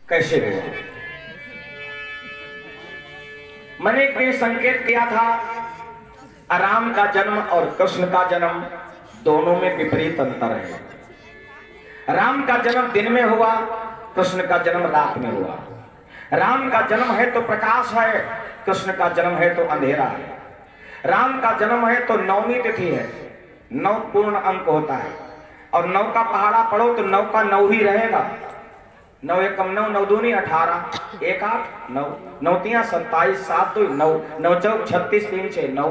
कैसे हुआ? मैंने एक दिन संकेत किया था, राम का जन्म और कृष्ण का जन्म दोनों में विपरीत अंतर है। राम का जन्म दिन में हुआ, कृष्ण का जन्म रात में हुआ। राम का जन्म है तो प्रकाश है, कृष्ण का जन्म है तो अंधेरा है। राम का जन्म है तो नवमी तिथि है, 9 पूर्ण अंक होता है, और 9 का पहाड़ा पढ़ो तो 9 का 9 ही रहेगा। 9 एकम 9, 9 दूनी 18, 1 8 9, 9 तिया 27, 7 2 9, 9 चौक 36, 3 6 9,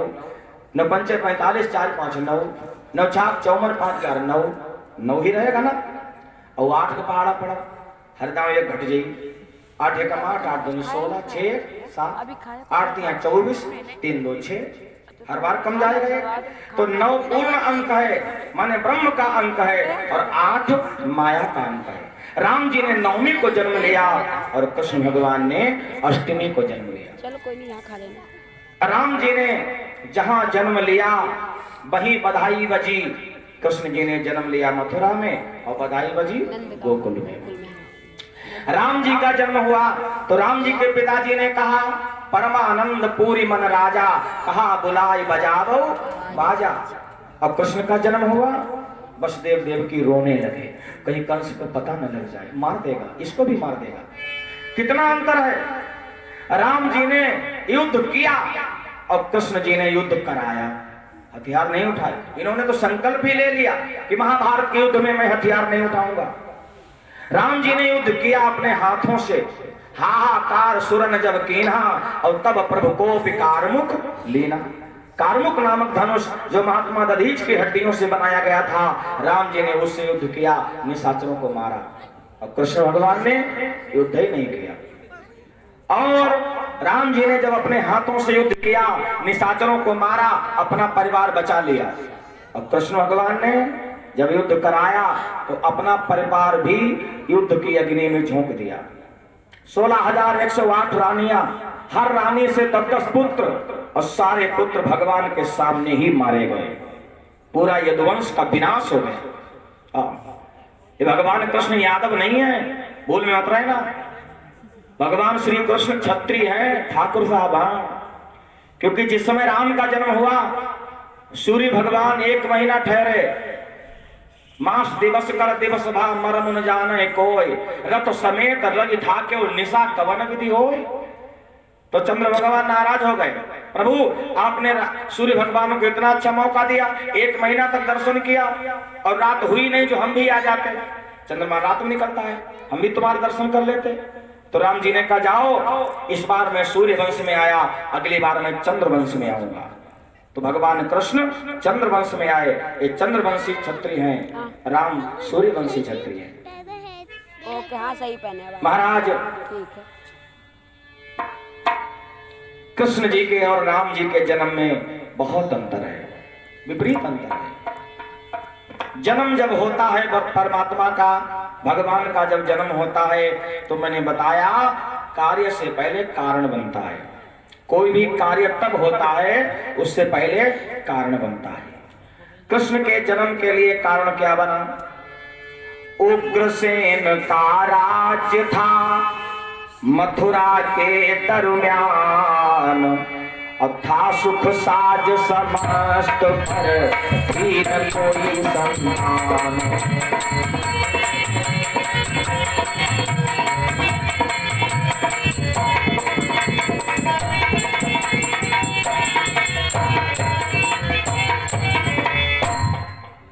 9 पंचे 45, 4 5 9, 9 छाक 54, 5 4 9, 9 ही रहेगा ना। और 8 का पहाड़ा पड़ा, हर दाव एक घट जाएगी। 8 एकम 8, 8 दूनी 16, 6 7, 8 तिया 24, 3 2 6, हर बार कम जाएगा। तो 9 पूर्ण अंक है, माने ब्रह्म का अंक है, और 8 माया का अंक है। राम जी ने नवमी को जन्म लिया और कृष्ण भगवान ने अष्टमी को जन्म लिया। चलो कोई नहीं, यहाँ खा लेना। राम जी ने जहां जन्म लिया वहीं बधाई बजी। कृष्ण जी ने जन्म लिया मथुरा में और बधाई बजी गोकुल में। राम जी का जन्म हुआ तो राम जी के पिताजी ने कहा, परमानंद पूरी मन राजा, कहा बुलाई बजावो बाजा। अब कृष्ण का जन्म हुआ, वसुदेव देवकी रोने लगे, कहीं कंस को पता न लग जाए, मार देगा, इसको भी मार देगा। कितना अंतर है। राम जी ने युद्ध किया और कृष्ण जी ने युद्ध कराया, हथियार नहीं उठाए। इन्होंने तो संकल्प ही ले लिया कि महाभारत के युद्ध में मैं हथियार नहीं उठाऊंगा। राम जी ने युद्ध किया अपने हाथों से, हाहाकार सुरन जब कीन्हा, और तब प्रभु को कारमुख लीना। कारमुक नामक धनुष जो महात्मा दधीच की हड्डियों से बनाया गया था, राम जी ने उससे युद्ध किया, निशाचरों को मारा। और कृष्ण भगवान ने युद्ध ही नहीं किया। और राम जी ने जब अपने हाथों से युद्ध किया, निशाचरों को मारा, अपना परिवार बचा लिया। और कृष्ण भगवान ने जब युद्ध कराया तो अपना परिवार भी युद्ध की अग्नि में झोंक दिया। 16,108 रानियां, हर रानी से 10 पुत्र, और सारे पुत्र भगवान के सामने ही मारे गए। पूरा यदुवंश का विनाश हो गया। ये भगवान कृष्ण यादव नहीं है, भूल में मत रहना। भगवान श्री कृष्ण क्षत्रिय हैं, ठाकुर साहब हैं। क्योंकि जिस समय राम का जन्म हुआ, सूर्य भगवान 1 महीना ठहरे। मास दिवस कर दिवस भा मरम न जाने कोई, रथ समेत रवि ठाके निशा कवन विधि होय। तो चंद्र भगवान नाराज हो गए, प्रभु आपने सूर्य भगवान को इतना अच्छा मौका दिया, 1 महीना तक दर्शन किया और रात हुई नहीं जो हम भी आ जाते। चंद्रमा रात में निकलता है, हम भी तुम्हारे दर्शन कर लेते। तो राम जी ने कहा, जाओ, इस बार मैं सूर्य वंश में आया, अगली बार मैं चंद्र वंश में आऊंगा। तो भगवान कृष्ण चंद्र वंश में आए। ये चंद्रवंशी क्षत्रिय हैं, राम सूर्यवंशी क्षत्रिय हैं। ओके, हाँ सही पहने महाराज। ठीक है। कृष्ण जी के और राम जी के जन्म में बहुत अंतर है, विपरीत अंतर है। जन्म जब होता है परमात्मा का, भगवान का जब जन्म होता है तो मैंने बताया कार्य से पहले कारण बनता है। कोई भी कार्य तब होता है उससे पहले कारण बनता है। कृष्ण के जन्म के लिए कारण क्या बना? उग्रसेन का राज्य था मथुरा के दरम्यान, अब था सुख साज समस्त पर भी न कोई सम्मान।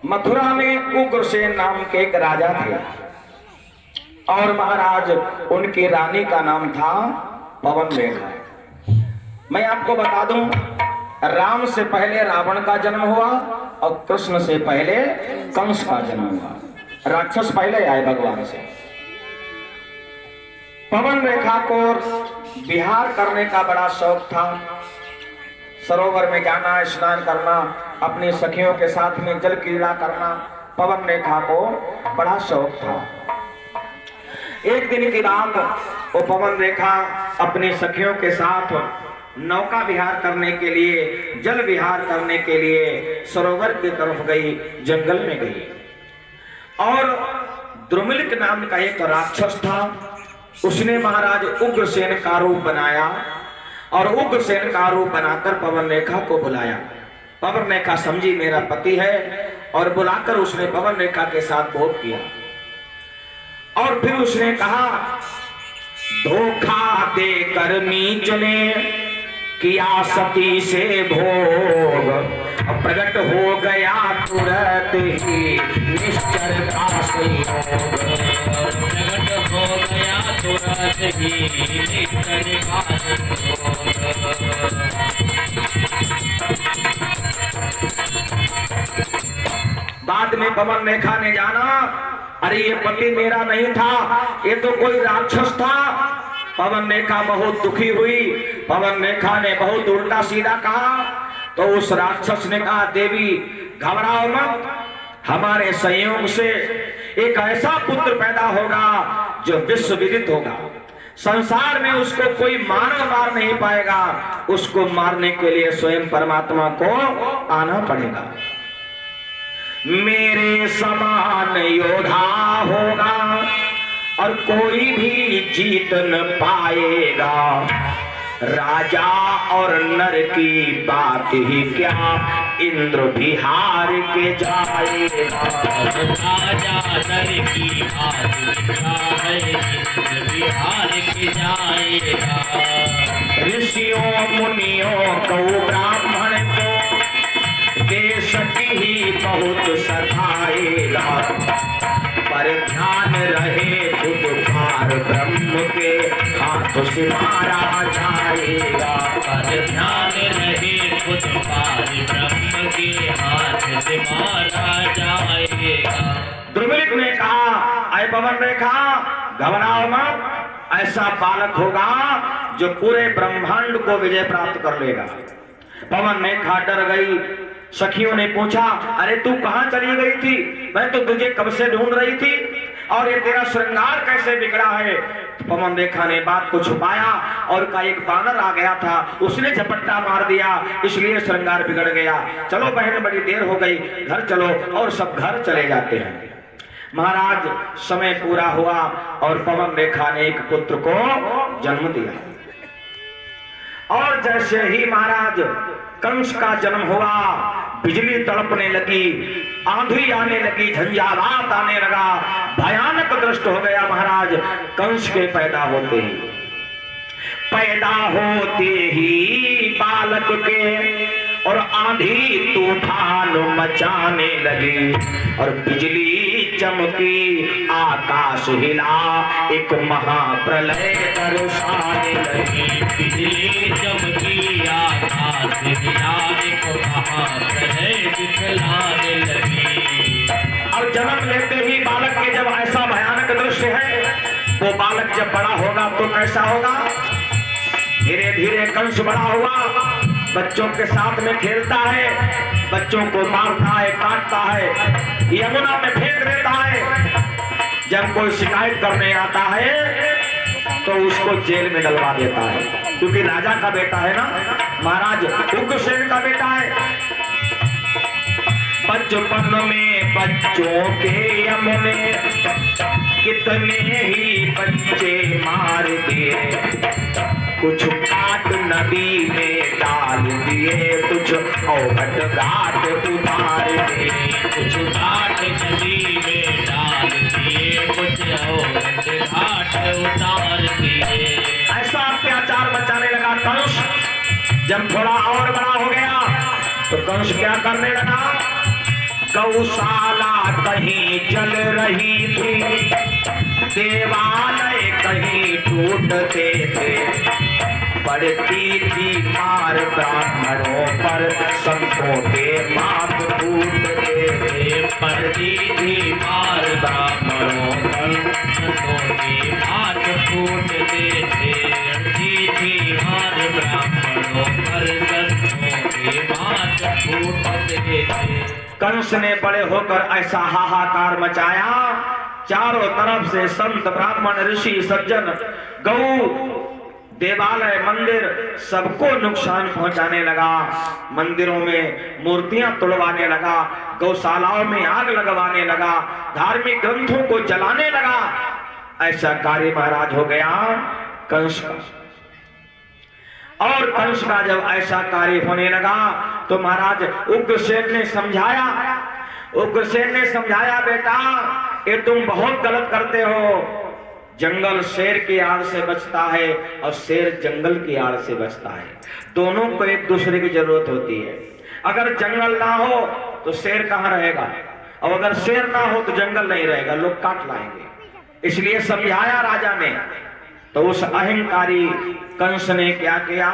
मथुरा में उग्रसेन नाम के एक राजा थे, और महाराज उनकी रानी का नाम था पवन रेखा। मैं आपको बता दूं, राम से पहले रावण का जन्म हुआ और कृष्ण से पहले कंस का जन्म हुआ। राक्षस पहले आए भगवान से। पवन रेखा को विहार करने का बड़ा शौक था, सरोवर में जाना, स्नान करना, अपनी सखियों के साथ में जल क्रीड़ा करना, पवन रेखा को बड़ा शौक था। एक दिन की रात वो पवन रेखा अपनी सखियों के साथ नौका विहार करने के लिए, जल विहार करने के लिए सरोवर की तरफ गई, जंगल में गई। और द्रुमिलिक नाम का एक राक्षस था, उसने महाराज उग्रसेन का रूप बनाया और उग्रसेन का रूप बनाकर पवन रेखा को बुलाया। पवन रेखा समझी मेरा पति है और बुलाकर उसने पवन रेखा के साथ भोग किया। और फिर उसने कहा, धोखा देकर नीच ने किया सती से भोग, प्रकट हो गया तुरंत ही निश्चर का संयोग। प्रकट हो गया तुरंत ही निश्चर का संयोग। बाद में पवन रेखा ने जाना, अरे ये पति मेरा नहीं था, ये तो कोई राक्षस था। पवन रेखा बहुत दुखी हुई। पवन रेखा ने बहुत उल्टा सीधा कहा। तो उस राक्षस ने कहा, देवी घबराओ मत, हमारे संयोग से एक ऐसा पुत्र पैदा होगा जो विश्व विदित होगा। संसार में उसको कोई मार नहीं पाएगा। उसको मारने के लिए स्वयं परमात्मा को आना पड़ेगा। मेरे समान योद्धा होगा और कोई भी जीत न पाएगा। राजा और नर की बात ही क्या, इंद्र भी हार के जाएगा। राजा नर की बात क्या है, इंद्र भी हार के जाएगा। ऋषियों मुनियों को ब्राह्मण को देश की ही बहुत सताएगा। पर ध्यान रहे खुद पार ब्रह्म के हाथ से मारा जाएगा। पर ध्यान रहे खुद पार ब्रह्म के हाथ से मारा जाएगा। द्रुमलिक ने कहा, अय पवन रेखा घबराओ मत, ऐसा बालक होगा जो पूरे ब्रह्मांड को विजय प्राप्त कर लेगा। पवन रेखा डर गई। सखियों ने पूछा, अरे तू कहां चली गई थी? मैं तो तुझे कब से ढूंढ रही थी, और ये तेरा श्रृंगार कैसे बिगड़ा है? पवन रेखा ने बात को छुपाया और का एक बानर आ गया था, उसने झपट्टा मार दिया, इसलिए श्रृंगार बिगड़ गया। चलो बहन, बड़ी देर हो गई, घर चलो। और सब घर चले जाते हैं। महाराज समय पूरा हुआ और पवन रेखा ने एक पुत्र को जन्म दिया। और जैसे ही महाराज कंस का जन्म हुआ, बिजली तड़पने लगी, आंधी आने लगी, झंझावात आने लगा, भयानक दृष्ट हो गया महाराज कंस के पैदा होते ही। पैदा होते ही बालक के और आंधी तूफान मचाने लगी और बिजली चमकी, आकाश हिला, एक महाप्रलय दर्शाने लगी। बिजली चमकी, आकाश हिला, एक महाप्रलय दिखलाने लगी। और जन्म लेते ही बालक के जब ऐसा भयानक दृश्य है, वो बालक जब बड़ा होगा तो कैसा होगा? धीरे धीरे कंस बड़ा हुआ, बच्चों के साथ में खेलता है, बच्चों को मारता है, काटता है, यमुना में फेंक देता है। जब कोई शिकायत करने आता है तो उसको जेल में डलवा देता है, क्योंकि राजा का बेटा है ना, महाराज उग्रसेन का बेटा है। बचपन में बच्चों के यमुने कितने ही बच्चे मार दिए, कुछ काट नदी में डाल दिए, कुछ औघट घाट उतार दिए। कुछ घाट नदी में डाल दिए, कुछ औघट घाट उतार दिए। ऐसा अत्याचार मचाने लगा कंस। जब थोड़ा और बड़ा हो गया तो कंस क्या करने लगा? गौशाला कहीं जल रही थी, देवालय कहीं टूटते थे, पड़ती थी मार ब्राह्मणों पर, संतों के माथ फूटते थे। पड़ती थी मार ब्राह्मणों पर, संतों के हाथ फूटते थे। पड़ती थी मार ब्राह्मणों पर, संतों के हाथ फूटते थे। कंस ने बड़े होकर ऐसा हाहाकार मचाया, चारों तरफ से संत ब्राह्मण ऋषि सज्जन गौ देवालय मंदिर सबको नुकसान पहुंचाने लगा। मंदिरों में मूर्तियां तोड़वाने लगा, गौशालाओं में आग लगवाने लगा, धार्मिक ग्रंथों को जलाने लगा। ऐसा कार्य महाराज हो गया कंस का। और कंस का जब ऐसा कार्य होने लगा तो महाराज उग्रसेन ने समझाया, बेटा ये तुम बहुत गलत करते हो। जंगल शेर की आड़ से बचता है और शेर जंगल की आड़ से बचता है। दोनों को एक दूसरे की जरूरत होती है। अगर जंगल ना हो तो शेर कहाँ रहेगा, और अगर शेर ना हो तो जंगल नहीं रहेगा, लोग काट लाएंगे। इसलिए समझाया राजा ने। तो उस अहंकारी कंस ने क्या किया,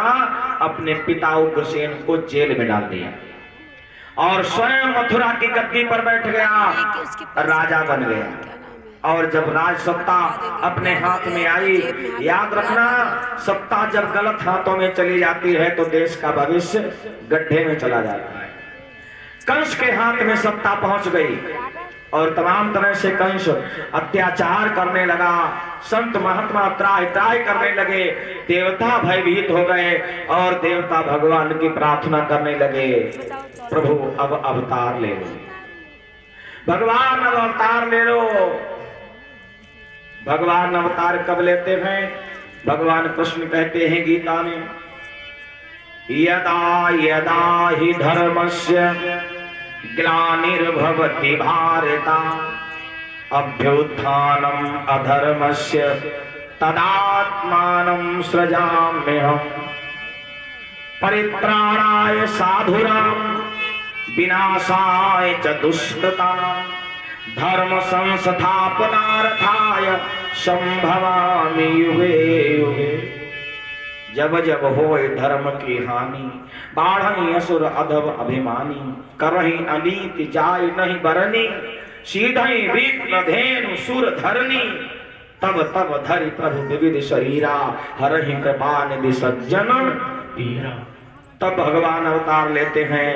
अपने पिता उग्रसेन को जेल में डाल दिया और स्वयं मथुरा की गद्दी पर बैठ गया, राजा बन गया। और जब राज सत्ता अपने हाथ में आई, याद रखना सत्ता जब गलत हाथों में चली जाती है तो देश का भविष्य गड्ढे में चला जाता है। कंस के हाथ में सत्ता पहुंच गई और तमाम तरह से कंस अत्याचार करने लगा। संत महात्मा त्राहि त्राहि करने लगे, देवता भयभीत हो गए और देवता भगवान की प्रार्थना करने लगे, प्रभु अब अवतार ले लो, भगवान अब अवतार ले लो। भगवान अवतार कब लेते हैं? भगवान कृष्ण कहते हैं गीता में, यदा यदा हि धर्मस्य ग्लानिर्भवति भारत अभ्युत्थानम् अधर्मस्य तदात्मानं सृजाम्यहम् परित्राणाय साधुनां विनाशाय च दुष्कृतां धर्म संस्थापनार्थाय संभवामि युगे युगे। जब जब होए धर्म की हानि, बाढ़ई असुर अधव अभिमानी, करही अनीति जाय नहीं बरनी, सीधई विघ्न धेनु सुर धरनी, तब तब धरि प्रभु विविध शरीरा, हरहि कृपा निधि सज्जन पीरा। तब भगवान अवतार लेते हैं।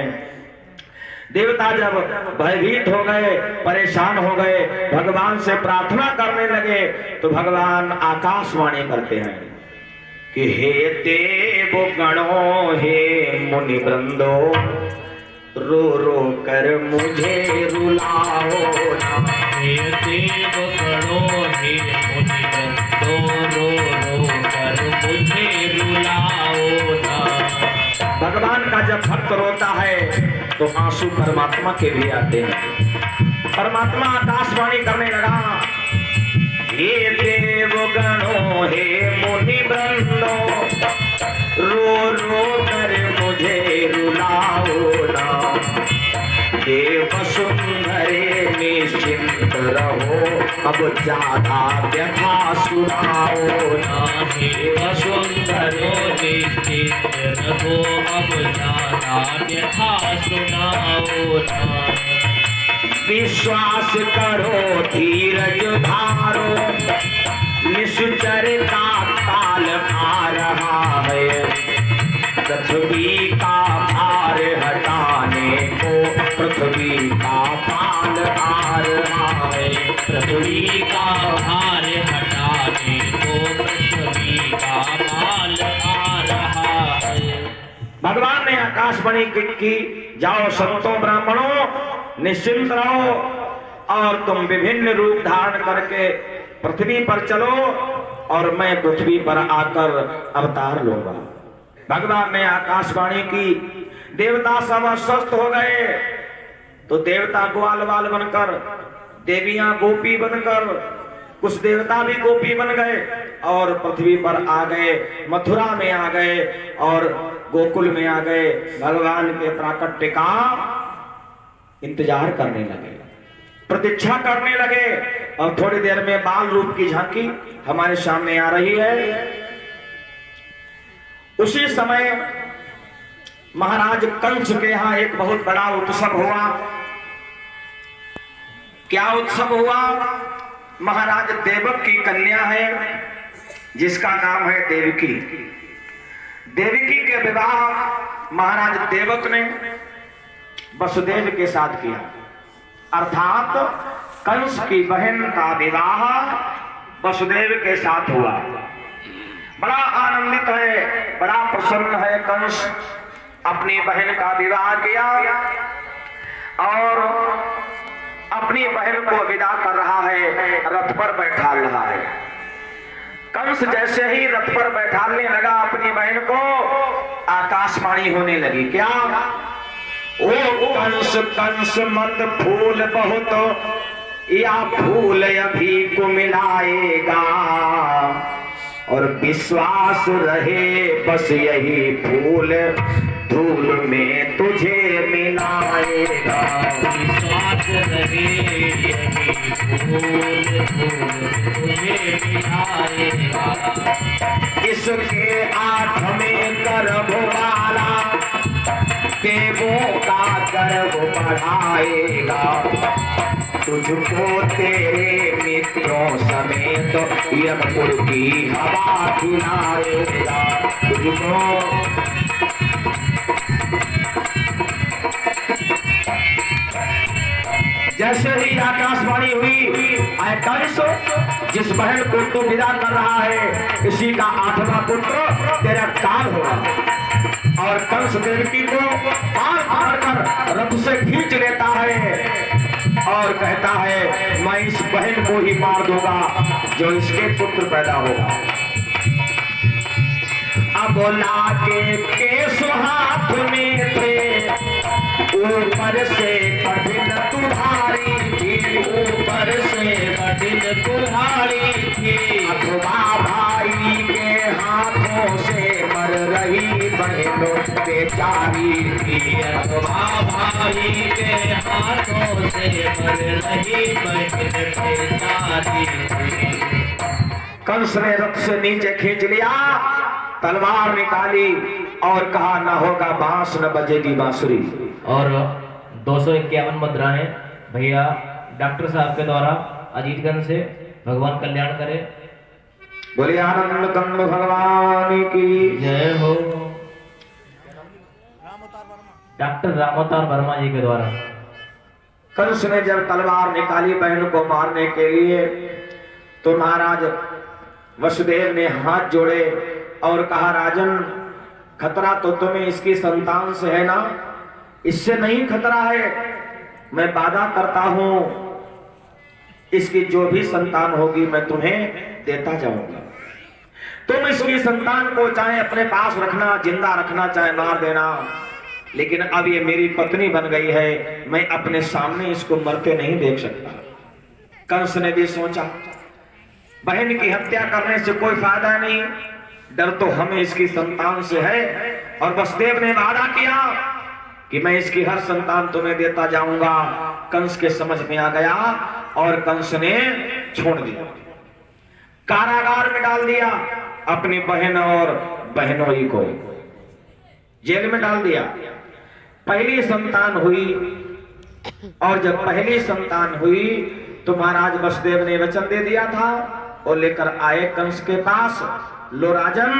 देवता जब भयभीत हो गए, परेशान हो गए, भगवान से प्रार्थना करने लगे तो भगवान आकाशवाणी करते हैं कि हे देव गणों, हे मुनि वृंदो, रो रो कर मुझे रुलाओ ना। हे देव गणों, हे मुनि वृंदो, रो रो कर मुझे रुलाओ ना। भगवान का जब भक्त रोता है तो आंसू परमात्मा के भी आते हैं। परमात्मा आकाशवाणी करने लगा, हे देव गणों, हे मुनि वृंदो, रो रो कर मुझे रुलाओ ना। देव सुंदरे निश्चिंत रहो, अब ज्यादा व्यथा सुनाओ ना। देव सुंदरो निश्चिंत रहो, अब ज्यादा व्यथा सुनाओ ना। विश्वास करो धीरज धारो, निश्चर का काल आ रहा है, पृथ्वी का भार हटाने को पृथ्वी का पाल आ रहा है। पृथ्वी का भार हटाने को पृथ्वी का पाल आ रहा है। भगवान ने आकाशवाणी की, जाओ संतों ब्राह्मणों निश्चिंत रहो और तुम विभिन्न रूप धारण करके पृथ्वी पर चलो और मैं पृथ्वी पर आकर अवतार लूंगा। भगवान ने आकाशवाणी की, देवता सब अस्वस्थ हो गए तो देवता ग्वाल बाल बनकर, देवियां गोपी बनकर, कुछ देवता भी गोपी बन गए और पृथ्वी पर आ गए, मथुरा में आ गए और गोकुल में आ गए। भगवान के प्राकट्य का इंतजार करने लगे, प्रतीक्षा करने लगे और थोड़ी देर में बाल रूप की झांकी हमारे सामने आ रही है। उसी समय महाराज कंस के यहाँ एक बहुत बड़ा उत्सव हुआ। क्या उत्सव हुआ? महाराज देवक की कन्या है जिसका नाम है देवकी। देवकी के विवाह महाराज देवक ने वसुदेव के साथ किया, अर्थात कंस की बहन का विवाह वसुदेव के साथ हुआ। बड़ा आनंदित है, बड़ा प्रसन्न है कंस, अपनी बहन का विवाह किया और अपनी बहन को विदा कर रहा है, रथ पर बैठा रहा है। कंस जैसे ही रथ पर बैठाने लगा अपनी बहन को, आकाशवाणी होने लगी। क्या? ओ कंस कंस मत फूल बहुत, या फूल अभी को मिलाएगा, और विश्वास रहे बस यही फूल धूल में तुझे मिलाएगा। विश्वास रहे यही फूल धूल तुझे मिलाएगा। इसके आठ में गर्भ वाला देवों का गर्व बढ़ाएगा, तुझको तेरे मित्रों समेत यमपुर की हवा खिलाएगा। तुझको जैसे ही आकाशवाणी हुई, आए कंस, जिस बहन को तू विदा कर रहा है, इसी का 8वां पुत्र तेरा काल होगा। और कंस देवकी को मार मार कर रथ से खींच लेता है और कहता है, मैं इस बहन को ही मार दूंगा जो इसके पुत्र पैदा होगा। अब लाके केस हाथ में थे, ऊपर से कठिन तुधारी थी, ऊपर से कठिन कुल्हाड़ी थी। अथवा भाई के हाथों से मर रही बहनों बेचारी थी, अथवा भाई के हाथों से मर रही बहन बेचारी थी। कंस ने रथ से नीचे खींच लिया, तलवार निकाली और कहा, न होगा बांस न बजेगी बांसुरी। और 251 मुद्राएं भैया डॉक्टर साहब के द्वारा अजीतगंज से, भगवान कल्याण करे। बोलिए आनंद कंद भगवान की जय हो। डॉक्टर रामोतार वर्मा जी के द्वारा। कंस ने जब तलवार निकाली बहन को मारने के लिए, तो महाराज वसुदेव ने हाथ जोड़े और कहा, राजन, खतरा तो तुम्हें इसकी संतान से है ना, इससे नहीं खतरा है। मैं वादा करता हूं, इसकी जो भी संतान होगी मैं तुम्हें देता जाऊंगा। तुम इसकी संतान को चाहे अपने पास रखना, जिंदा रखना, चाहे मार देना, लेकिन अब ये मेरी पत्नी बन गई है, मैं अपने सामने इसको मरते नहीं देख सकता। कंस ने भी सोचा, बहन की हत्या करने से कोई फायदा नहीं, डर तो हमें इसकी संतान से है। और वसुदेव ने वादा किया कि मैं इसकी हर संतान तुम्हें देता जाऊंगा। कंस के समझ में आ गया और कंस ने छोड़ दिया, कारागार में डाल दिया अपनी बहन और बहनोई को, जेल में डाल दिया। पहली संतान हुई, और जब पहली संतान हुई तो महाराज वसुदेव ने वचन दे दिया था और लेकर आए कंस के पास, लो राजन,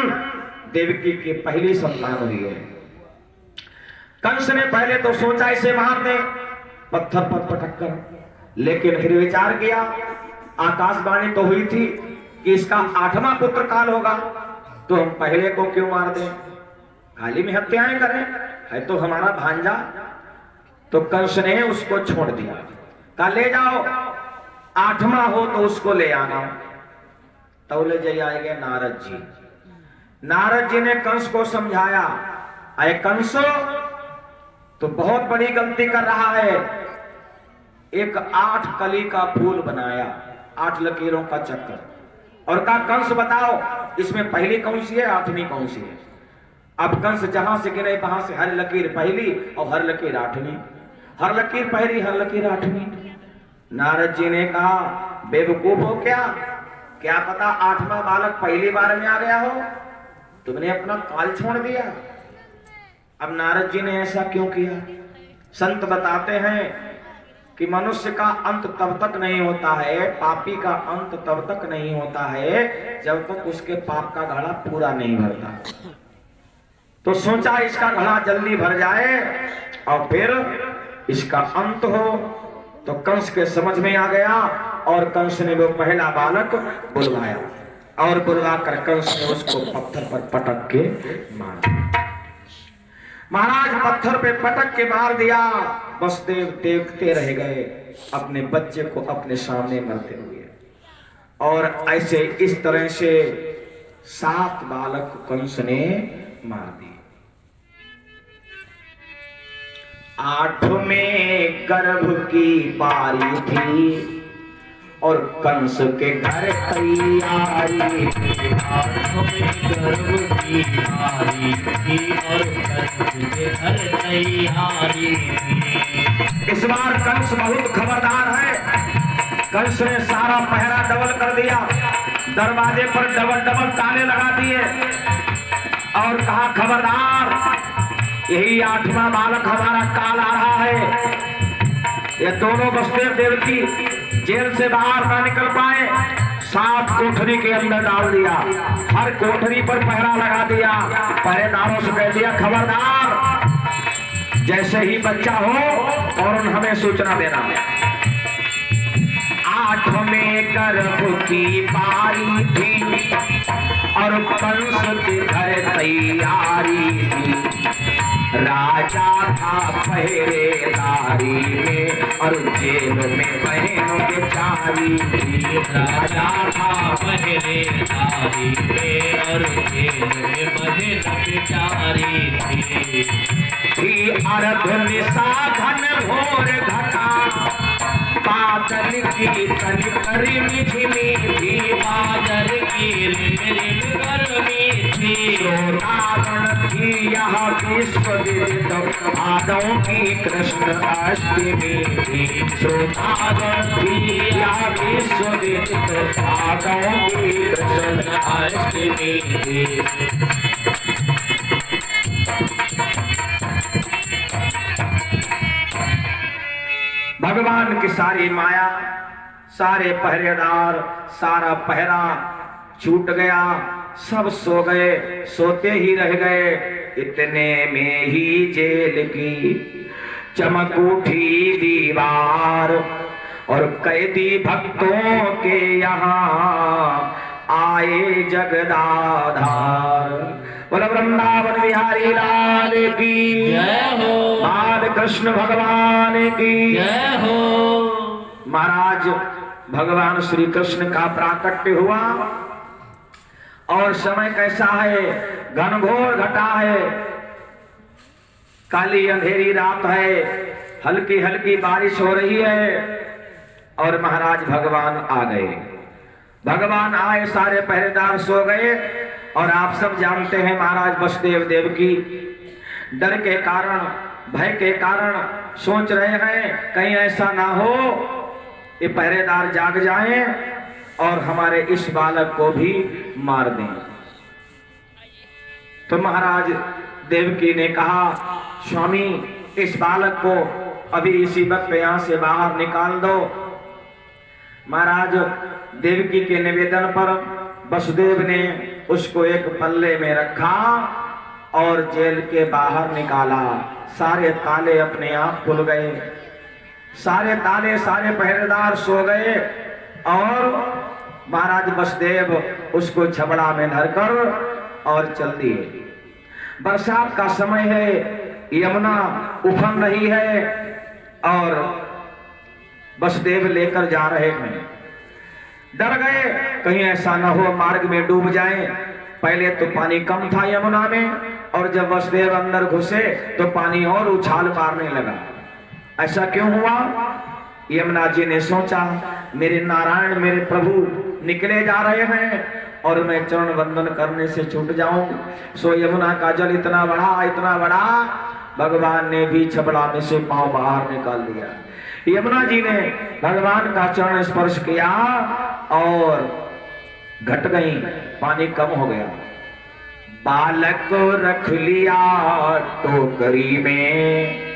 देवकी की पहली संतान हुई है। कंस ने पहले तो सोचा इसे मार दे पत्थर पर पटक कर, लेकिन फिर विचार किया, आकाशवाणी तो हुई थी कि इसका 8वां पुत्र काल होगा, तो हम पहले को क्यों मार दें, खाली में हत्याएं करें, है तो हमारा भांजा। तो कंस ने उसको छोड़ दिया, कहा ले जाओ, 8वां हो तो उसको ले आना। तो ले जाइए आएंगे नारद जी। नारद जी ने कंस को समझाया, अरे कंसो, तो बहुत बड़ी गलती कर रहा है। एक 8 कली का फूल बनाया, 8 लकीरों का चक्कर, और कहा कंस बताओ इसमें पहली कौन सी है, 8वीं कौन सी है। अब कंस जहां से गिरे वहां से हर लकीर पहली और हर लकीर 8वीं, हर लकीर पहली हर लकीर 8वीं। नारद जी ने कहा, बेवकूफ हो क्या पता 8वां बालक पहली बार में आ गया हो, तुमने अपना काल छोड़ दिया। अब नारद जी ने ऐसा क्यों किया? संत बताते हैं कि मनुष्य का अंत तब तक नहीं होता है, पापी का अंत तब तक नहीं होता है जब तक उसके पाप का घड़ा पूरा नहीं भरता। तो सोचा इसका घड़ा जल्दी भर जाए और फिर इसका अंत हो। तो कंस के समझ में आ गया और कंस ने वो पहला बालक बुलवाया और बुलवा कर कंस ने उसको पत्थर पर पटक के मार दिया। महाराज पत्थर पे पटक के मार दिया। वसुदेव देखते रह गए अपने बच्चे को अपने सामने मरते हुए। और ऐसे इस तरह से 7 बालक कंस ने मार दिए। 8वें गर्भ की पारी थी और कंस के घर तैयारी। 8वें गर्भ की पारी थी और कंस के घर तैयारी थी। इस बार कंस बहुत खबरदार है। कंस ने सारा पहरा डबल कर दिया, दरवाजे पर डबल डबल ताले लगा दिए और कहा खबरदार, यही 8वां बालक हमारा काल आ रहा है। ये दोनों वसुदेव देवकी जेल से बाहर ना निकल पाए। 7 कोठरी के अंदर डाल दिया, हर कोठरी पर पहरा लगा दिया। पहरेदारों से कह दिया खबरदार, जैसे ही बच्चा हो फौरन हमें सूचना देना। 8वें गर्भ की पारी थी और कंस के घर तैयारी थी। राजा था पहरेदारी में और जेल में बहनों बेचारी थी। राजा था पहरेदारी में और जेल में बहन बेचारी थी। अर्ध निशा घन घोर घटा, बादल की कनकरी मिझिमी थी। बादल की रिमझिम गर्मी थी। श्रोतागण थी यह विश्व विदित, भादों की कृष्ण अष्टमी थी। श्रोतागण थी यह विश्व विदित, भादों की कृष्ण अष्टमी थी। भगवान की सारी माया, सारे पहरेदार, सारा पहरा छूट गया। सब सो गए, सोते ही रह गए। इतने में ही जेल की चमक उठी दीवार और कैदी भक्तों के यहाँ आए जगदाधार। बोला वृंदावन बिहारी लाल की जय हो। बाल कृष्ण भगवान की जय हो। महाराज भगवान श्री कृष्ण का प्राकट्य हुआ और समय कैसा है, घनघोर घटा है, काली अंधेरी रात है, हल्की हल्की बारिश हो रही है और महाराज भगवान आ गए। भगवान आए, सारे पहरेदार सो गए और आप सब जानते हैं महाराज वसुदेव देवकी डर के कारण, भय के कारण सोच रहे हैं कहीं ऐसा ना हो ये पहरेदार जाग जाएं और हमारे इस बालक को भी मार दें। तो महाराज देवकी ने कहा स्वामी इस बालक को अभी इसी वक्त यहाँ से बाहर निकाल दो। महाराज देवकी के निवेदन पर वसुदेव ने उसको एक पल्ले में रखा और जेल के बाहर निकाला। सारे ताले अपने आप खुल गए, सारे ताले, सारे पहरेदार सो गए और महाराज वसुदेव उसको छबड़ा में धरकर और चल दिए। बरसात का समय है, यमुना उफन रही है और वसुदेव लेकर जा रहे हैं। डर गए कहीं ऐसा न हो मार्ग में डूब जाएं। पहले तो पानी कम था यमुना में और जब वसुदेव अंदर घुसे तो पानी और उछाल मारने लगा। ऐसा क्यों हुआ? यमुना जी ने सोचा मेरे नारायण, मेरे प्रभु निकले जा रहे हैं और मैं चरण वंदन करने से छूट जाऊं। सो यमुना का जल इतना बड़ा, भगवान ने भी छबड़ा में से पांव बाहर निकाल दिया। यमुना जी ने भगवान का चरण स्पर्श किया और घट गई, पानी कम हो गया। बालक को रख लिया टोकरी में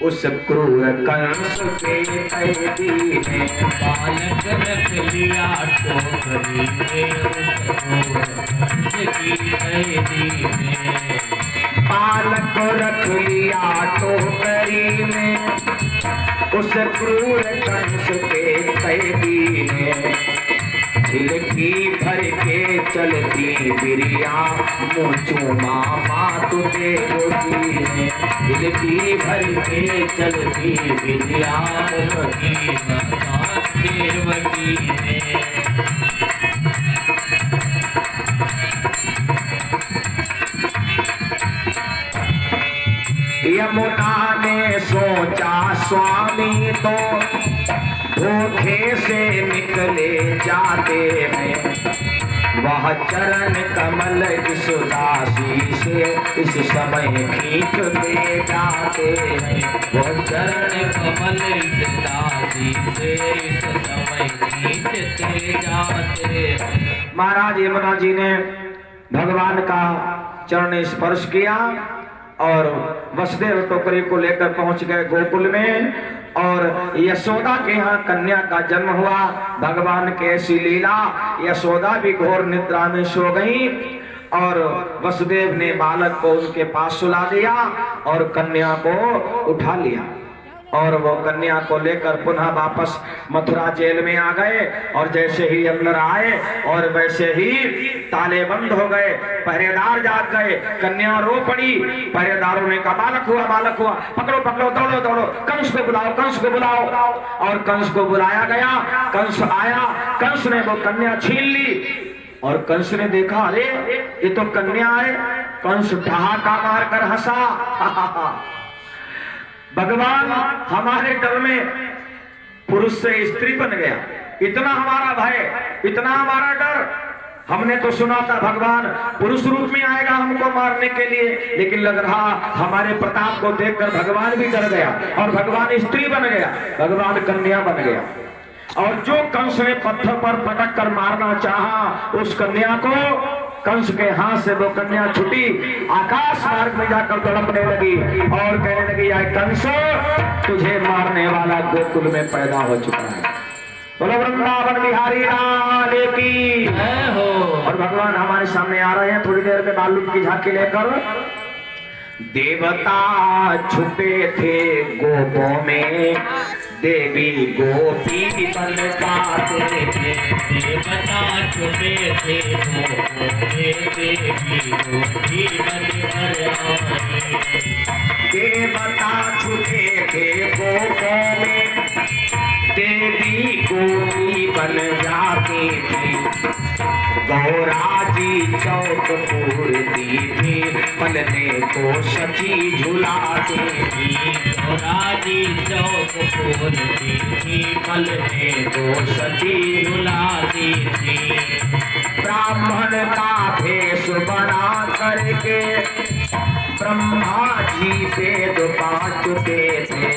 उस क्रूर कंस के कैदी ने। बालक रख लिया टोकरी में उस की कैदी ने। बालक को रख लिया टोकरी में उस क्रूर कंस के कैदी ने। खिड़की भर के चलती की बिरिया मुँचू मामा तो देवकी ने दिलकी भर के चलती बिरिया की माता देवकी ने यमुना ने सोचा स्वामी तो धोखे से निकले जाते हैं, वह चरण कमल इस दासी से इस समय खींचते जाते हैं, वो चरण कमल इस दासी से इस समय खींचते जाते हैं। महाराज यमुना जी ने भगवान का चरण स्पर्श किया और वसुदेव टोकरी को लेकर पहुंच गए गोकुल में। और यशोदा के यहाँ कन्या का जन्म हुआ। भगवान की ऐसी लीला, यशोदा भी घोर निद्रा में सो गई और वसुदेव ने बालक को उनके पास सुला दिया और कन्या को उठा लिया और वो कन्या को लेकर पुनः वापस मथुरा जेल में आ गए। और जैसे ही अंदर आए और वैसे ही ताले बंद हो गए, पहरेदार जाग गए, कन्या रो पड़ी। पहरेदारों ने कहा बालक हुआ, पकड़ो पकड़ो, दौड़ो दौड़ो, कंस को बुलाओ, कंस को बुलाओ। और कंस को बुलाया गया। कंस आया, कंस ने वो कन्या छीन ली और कंस ने देखा अरे ये तो कन्या है। कंस ठहाका मार कर हंसा। भगवान हमारे डर में पुरुष से स्त्री बन गया, इतना हमारा भय, इतना हमारा डर। हमने तो सुना था भगवान पुरुष रूप में आएगा हमको मारने के लिए, लेकिन लग रहा हमारे प्रताप को देखकर भगवान भी डर गया और भगवान स्त्री बन गया, भगवान कन्या बन गया। और जो कंस ने पत्थर पर पटक कर मारना चाहा, उस कन्या को कंस के हाथ से वो कन्या छुटी, आकाश मार्ग में जाकर तड़पने लगी और कहने लगी आए कंस, तुझे मारने वाला गोकुल में पैदा हो चुका है। बोलो वृंदावन बिहारी लाल की जय हो। और भगवान हमारे सामने आ रहे हैं थोड़ी देर में बालू की झांकी लेकर। देवता छुपे थे गोपों में, देवी गोपी बन जाते थे। देवता छुपे थे गोपों में, देवी गोपी बन कर आई। देवता छुपे थे गोपों में, देवी गोपी बन जाती थी। गौरा जी चौक पूरती थी, पलने को सची झुलाती थी। गौरा जी चौक पूरती थी, पलने को सची झुलाती थी। ब्राह्मण का भेष बना करके ब्रह्मा जी वेद बांटते थे।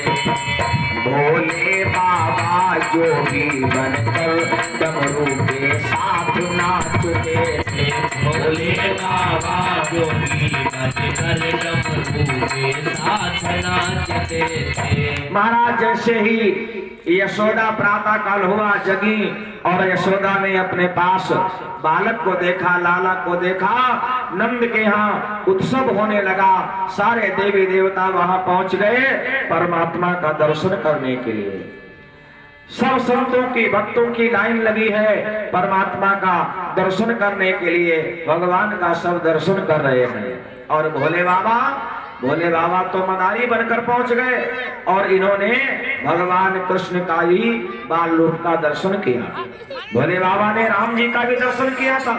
भोले बाबा जोगी बनकर डमरू के साथ नाचते थे। भोले बाबा जोगी बनकर डमरू के साथ नाचते थे। महाराज जैसे ही यशोदा प्रातः काल हुआ, जगी और यशोदा ने अपने पास बालक को देखा, लाला को देखा। नंद के यहाँ उत्सव होने लगा, सारे देवी देवता वहां पहुंच गए परमात्मा का दर्शन करने के लिए। सब संतों की भक्तों की लाइन लगी है परमात्मा का दर्शन करने के लिए। भगवान का सब दर्शन कर रहे हैं। और भोले बाबा तो मदारी बनकर पहुंच गए और इन्होंने भगवान कृष्ण का ही बाल रूप का दर्शन किया। भोले बाबा ने राम जी का भी दर्शन किया था।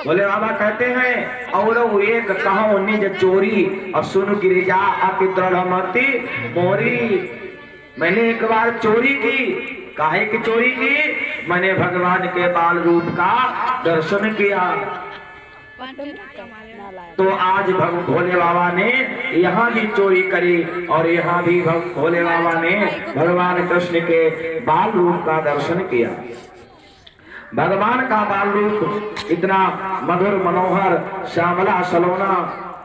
भोले बाबा कहते हैं और एक कहो निज चोरी और सुन गिरिजा आपकी दृढ़मति मोरी। मैंने एक बार चोरी की। काहे की चोरी की? मैंने भगवान के बाल रूप का दर्शन किया। तो आज भोले बाबा ने यहाँ भी चोरी करी और यहाँ भी भोले बाबा ने भगवान कृष्ण के बाल रूप का दर्शन किया। भगवान का बाल रूप इतना मधुर मनोहर श्यामला सलोना,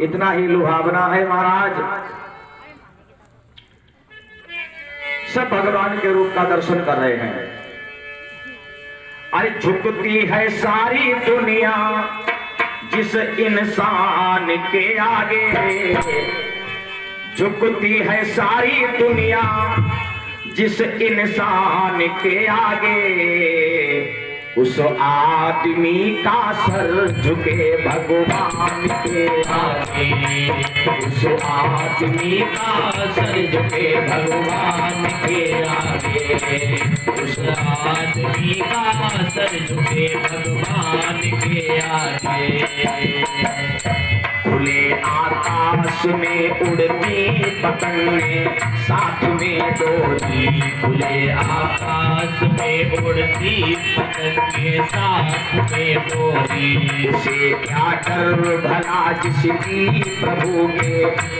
इतना ही लुभावना है महाराज। सब भगवान के रूप का दर्शन कर रहे हैं। अरे झुकती है सारी दुनिया जिस इंसान के आगे, झुकती है सारी दुनिया जिस इंसान के आगे। उस आदमी का सर झुके भगवान के आगे, उस आदमी का सर झुके भगवान के आगे, उस आदमी का सर झुके भगवान के आगे। खुले आकाश में उड़ती पतंगें, साथ में डोरी, खुले आकाश में उड़ती पतंगे, साथ में डोरी। उसे क्या डर भला जिसकी प्रभु के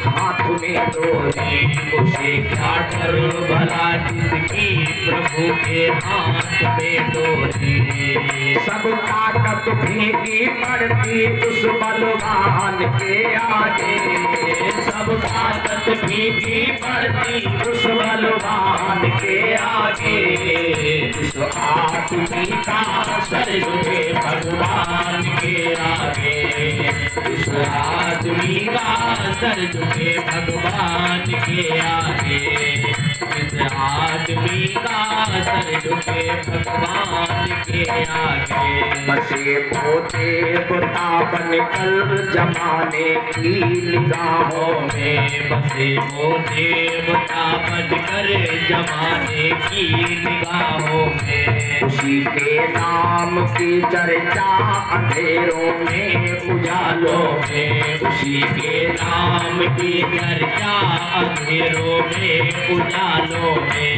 हाथ में डोरी, उसे क्या डर भला जिसकी प्रभु के हाथ में डोरी। सब ताकत भीगी पड़ती उस बलवान के आगे, सब ताकत भीगी पड़ती उस बलवान के आगे। उस आदमी का सर झुके भगवान के आगे, उस आदमी का सर झुके भगवान के आगे, उस आदमी का सर झुके भगवान के आगे। बसे पोते बुता बनकर जमाने की निगाहों में बसे वो देवता बनकर जमाने की निगाहों में, उसी के नाम की चर्चा अंधेरों में उजालों में, उसी के नाम की चर्चा अंधेरों में उजालों में।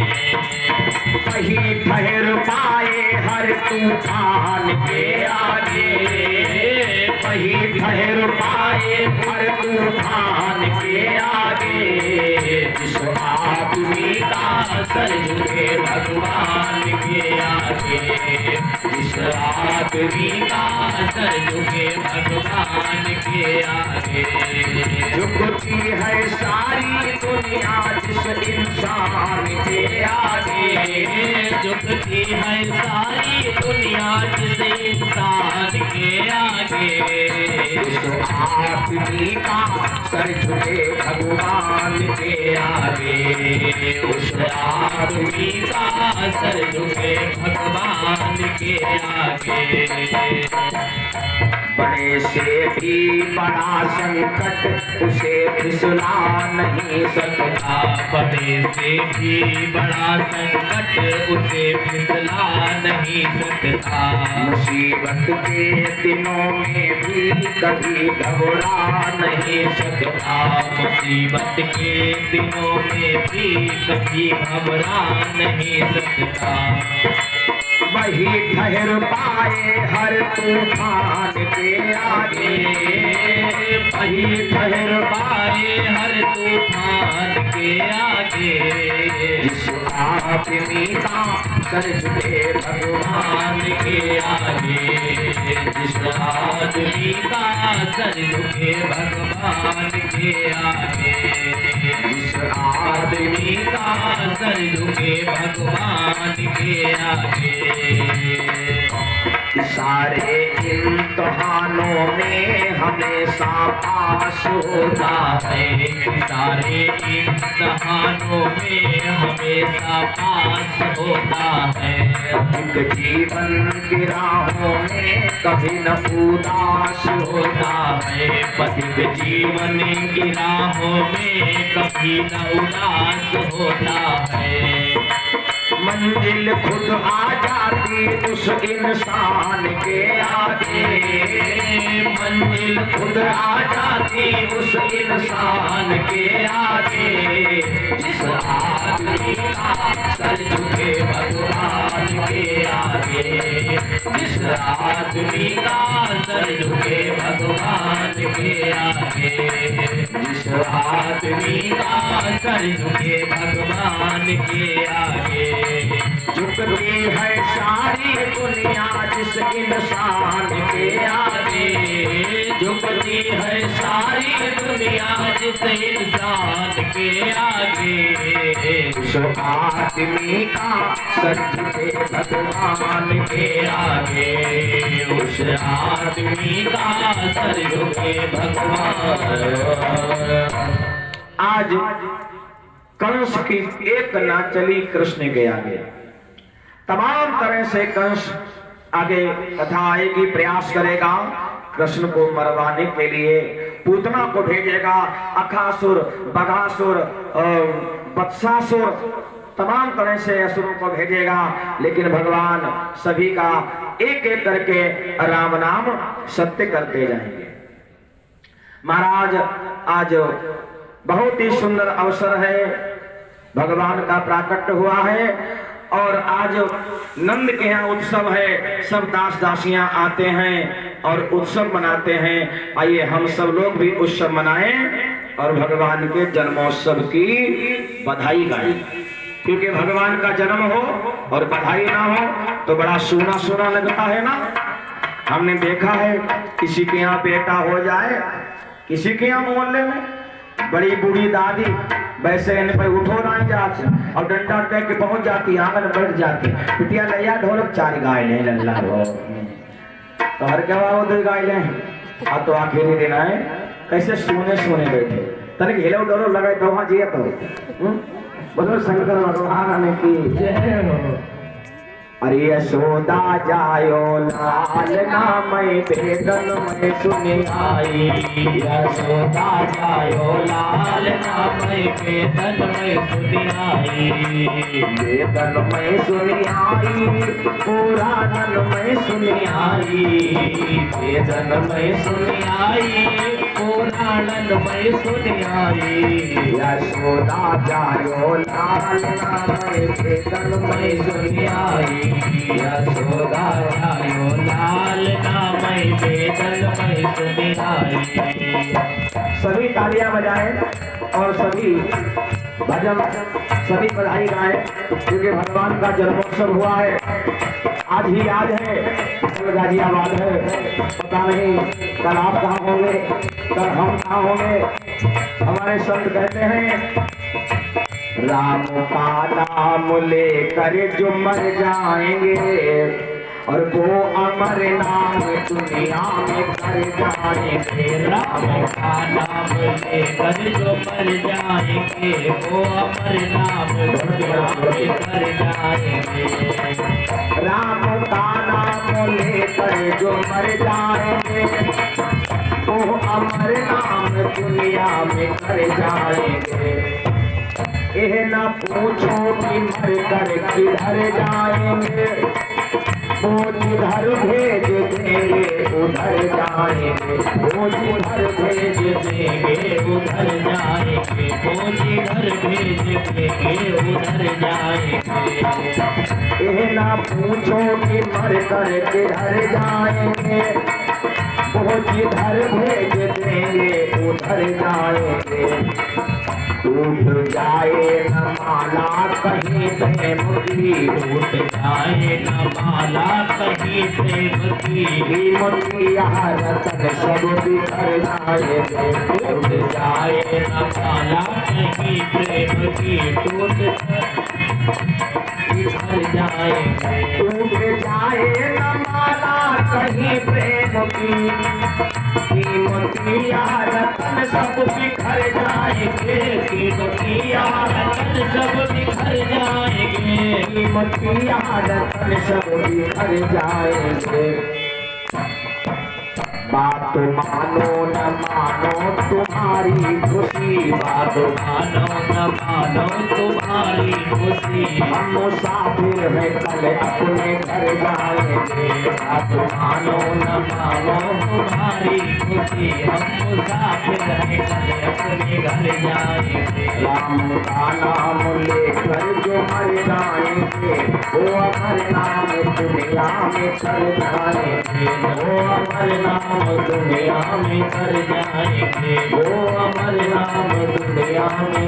वही ठहर पाए हर तूफान के आगे, वही ठहर पाए हर तूफान के आगे। जिस आदमी का सर झुके भगवान के आगे, जिस आदमी का सर झुके भगवान के आगे। झुकती है सारी दुनिया जिस इंसान के आगे, झुकती है सारी दुनिया जिस इंसान के आगे। उस आदमी का सर झुके भगवान के आगे, उस आदमी का सर झुके भगवान के आगे। बड़े से भी बड़ा संकट उसे फिसला नहीं सकता, बड़े से भी बड़ा संकट उसे फिसला नहीं सकता। मुसीबत के दिनों में भी कभी घबरा नहीं सकता, मुसीबत के दिनों में भी कभी घबरा नहीं सकता। वही ठहर पाए हर तूफान के आगे, वही ठहर पाए हर तूफान के आगे। जिस आदमी का सर झुके भगवान के आगे, जिस आदमी का सर झुके भगवान के आगे, जिस आदमी आदमी का सर झुके भगवान के आगे। सारे इम्तहानों में हमेशा पास होता है, सारे इम्तहानों में हमेशा पास होता है। एक जीवन की राहों में कभी न उदास होता है, पथिक जीवन की राहों में कभी न उदास होता है। मंजिल खुद आ जाती उस इंसान के आगे, मंजिल खुद आ जाती उस इंसान के आगे। जिस आदमी का सर झुके भगवान के आगे, जिस आदमी का सर झुके भगवान के आगे, जिस आदमी का सर झुके भगवान के आगे। झुकती है सारी दुनिया जिस इंसान के आगे, झुकती है सारी दुनिया जिस इंसान के आगे। उस आदमी का सर झुके भगवान के आगे, उस आदमी का सर झुके भगवान। आज कंस की एक ना चली कृष्ण के आगे। तमाम तरह से कंस आगे कथा आएगी, प्रयास करेगा कृष्ण को मरवाने के लिए, पूतना को भेजेगा, अखासुर, बघासुर, वत्सासुर, तमाम तरह से असुरों को भेजेगा, लेकिन भगवान सभी का एक एक करके राम नाम सत्य करते जाएंगे। महाराज आज बहुत ही सुंदर अवसर है, भगवान का प्राकट्य हुआ है और आज नंद के यहाँ उत्सव है, सब दास दासियां आते हैं और उत्सव मनाते हैं। आइए हम सब लोग भी उत्सव मनाएं और भगवान के जन्मोत्सव की बधाई गाएं, क्योंकि भगवान का जन्म हो और बधाई ना हो तो बड़ा सूना सूना लगता है ना। हमने देखा है किसी के यहाँ बेटा हो जाए, किसी के यहाँ मोहल्ले में बड़ी बूढ़ी दादी वैसे इन पर उठो नहीं जाती और डंडा टेक के पहुंच जाती, आंगन बैठ जाती, पिटिया लैया ढोलक 4 गाय ले लल्ला हो तो हर क्या वो 2 गाय ले आ तो आखिरी दिन आए कैसे सोने सोने बैठे तनिक हिलो डोलो लगाए तो वहां जिया तो बोलो शंकर भगवान ने की जय हो। अरे यशोदा जायो लाल नाम बेदन में सुनी आई, यशोदा जायो लाल नाम बेदन में सुनी आई, बेदन में सुनी आई, पुराणन में सुनी आई, बेदन में सुनी आई, पुराणन में सुनी आई, यशोदा जायो लाल नाम बेदन में सुनी आई, यशोदा जायो लाल नाम बेदन में सुनी आई। सभी तालियां बजाएं और सभी भजन, सभी बधाई गाएं, क्योंकि भगवान का जन्मोत्सव हुआ है। आज ही याद है, कल गाजियाबाद है, पता नहीं कल आप कहाँ होंगे, कल हम कहाँ होंगे। हमारे संत कहते हैं राम का नाम लेकर जो मर जाएंगे और वो अमर नाम दुनिया में कर जाएंगे, राम का नाम लेकर जो मर जाएंगे वो अमर नाम दुनिया में कर जाएंगे, राम का नाम लेकर जो मर जाएंगे वो अमर नाम दुनिया में कर जाएंगे। यह न पूछो कि मर कर किधर जाएंगे, वो जिधर भेज देंगे उधर जाएंगे, वो जिधर भेज देंगे उधर जाएंगे, वो जिधर भेज देंगे उधर जाएंगे। यह न पूछो कि मर कर किधर जाएंगे, वो जिधर भेज देंगे उधर जाएंगे। टूट जाए न माला कहीं प्रेम की, टूट जाए न माला कहीं प्रेम की, कीमती रतन सब बिखर जाएंगे, टूट जाए न माला कहीं प्रेम की, टूट बिखर जाएंगे, टूट जाए न माला कहीं प्रेम की, कीमती रतन सब बिखर जाएंगे, कीमती रतन सब बिखर जाएंगे, कीमती रतन सब बिखर जाएंगे। बात मानो न मानो तुम्हारी खुशी, बात मानो न मानो तुम्हारी खुशी, हम मुसाफिर हैं कल अपने घर जाएंगे, बात मानो न मानो तुम्हारी खुशी, हम मुसाफिर हैं कल अपने घर जाएंगे, राम का नाम लेकर जो मर जाएंगे वो अमर नाम दुनिया में कर जाएंगे, वो अमर नाम दुनिया में कर जाएंगे, वो अमर नाम दुनिया में।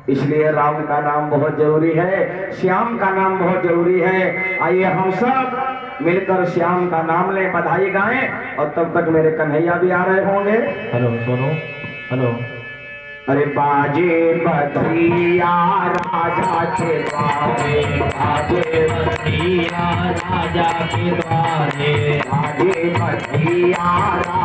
इसलिए राम का नाम बहुत जरूरी है, श्याम का नाम बहुत जरूरी है। आइए हम सब मिलकर श्याम का नाम लें, बधाई गाएं और तब तक मेरे कन्हैया भी आ रहे होंगे। हेलो सुनो, हेलो। अरे बाजे बधिया राजा के द्वारे, बाजे बधिया राजा के द्वारे, बाजे बधिया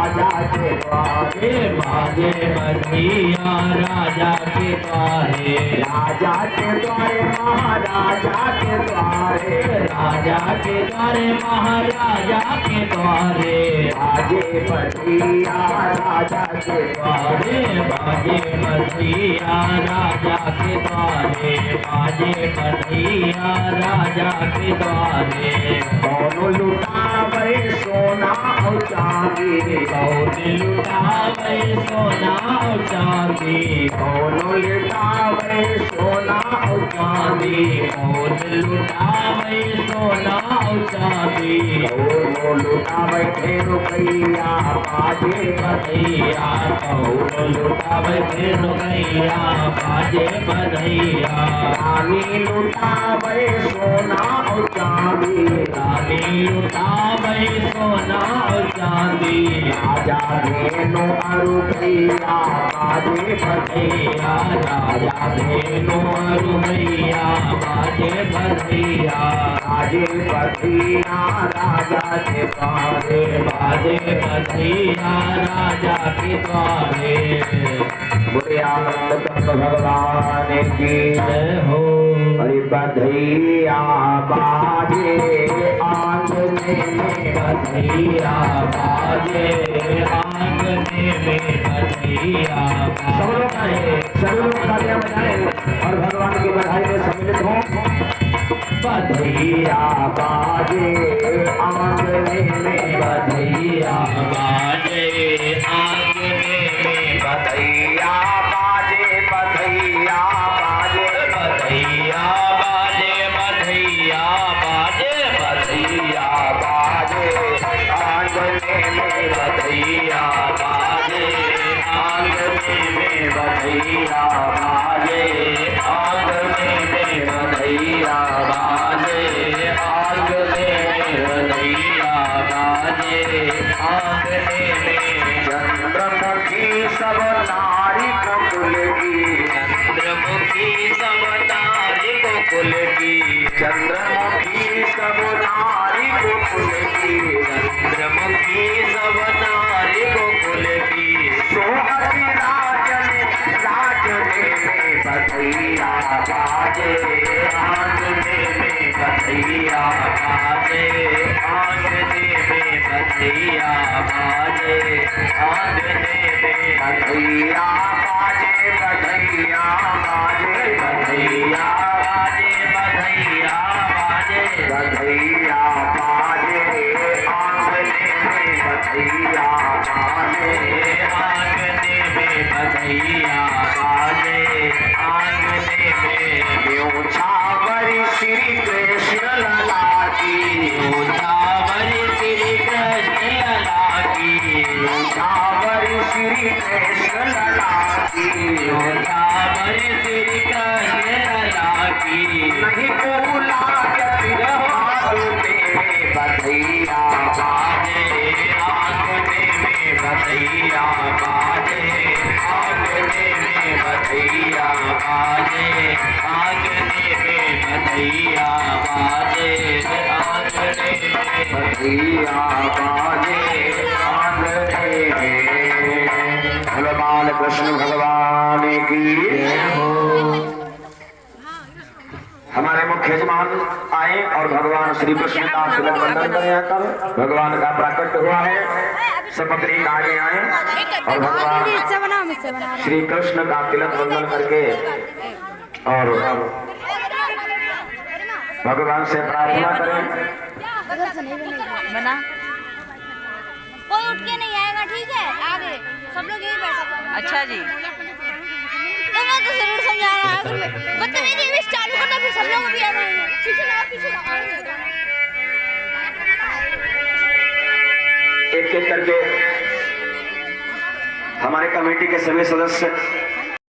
राजा के द्वारे बाजे बधैया राजा के द्वारे राजा के द्वारे महाराजा के द्वारे राजा के द्वारे महाराजा के द्वारे बाजे बधिया राजा के द्वारे बाजे बधैया राजा के द्वारे बाजे बधैया राजा के द्वारे दोनों लुटावे सोना और चांदी कौन लुटावे सोना और चांदी दोनों लुटावे सोना और चांदी कौन लुटावे सोना और चांदी दोनों लुटावे रुपया बाजे बधैया कौन लुटावे रुपया बाजे बधैया रानी लुटावे सोना और चांदी रानी लुटावे सोना और चांदी राजा धेनु रुपया बाजे बधैया राजा धेनु रुपया बाजे बधैया बाजे बधिया राजा के द्वारे बाजे बधैया राजा के द्वारे बुरे आनंद कंद भगवान की जय हो हरि बधैया बाजे आंगने में बधैया बाजे आंगने में बधैया सब लोग आए सभी लोग तालियां बजाएं और भगवान की बधाई में सम्मिलित हों बधैया बाजे आंगने में बधैया बाजे आंगने में बधैया बाजे बधैया बाजे बधैया बाजे बधैया बाजे बधैया बाजे आंगने में बधैया बाजे आंगने में बधैया बाजे आंगने में बधैया बाजे आंगने में बधैया बाजे आंगने में चंद्रमुखी सब नारी कुल की चंद्रमुखी सब नारी गोकुल की चंद्रमुखी सब नारी कुल की चंद्रमुखी सब नारी गोकुल की सोहती राजने में बधैया बाजे आंगने में बधैया बाजे आंगने में बधैया बाजे आंगने में बधैया बाजे बधैया बाजे बधैया बाजे बधैया बाजे बधैया बाजे आंगने में बधैया बाजे आंगने में बधैया बाजे आंगने में न्योछावरी श्री कृष्ण लला की उठावरी श्री कृष्ण लला की न्योछावरी श्री कृष्ण लला की उठावरी श्री कृष्ण लला की नहीं बोला बधैया बाजे आंगने में बधैया बाजे आंगने में बधैया बाजे आंगने में बधैया बाजे आंगने में बधैया बाजे आंगने में भगवान कृष्ण भगवान की हमारे मुख्य यजमान आए और भगवान श्री कृष्ण का तिलक बंधन करें आकर भगवान का प्राकट्य हुआ है सब बकरी आगे आए और भगवान श्री कृष्ण का तिलक बंधन करके और भगवान से प्रार्थना करें बना कोई उठ के नहीं आएगा, ठीक है? आगे सब लोग यही बैठा था। अच्छा जी तो मैं तो जरूर समझा रहा हूँ बदतमीजी भी चालू करना, फिर सब लोग भी आ जाएंगे। पीछे ना एक एक करके हमारे कमेटी के सभी सदस्य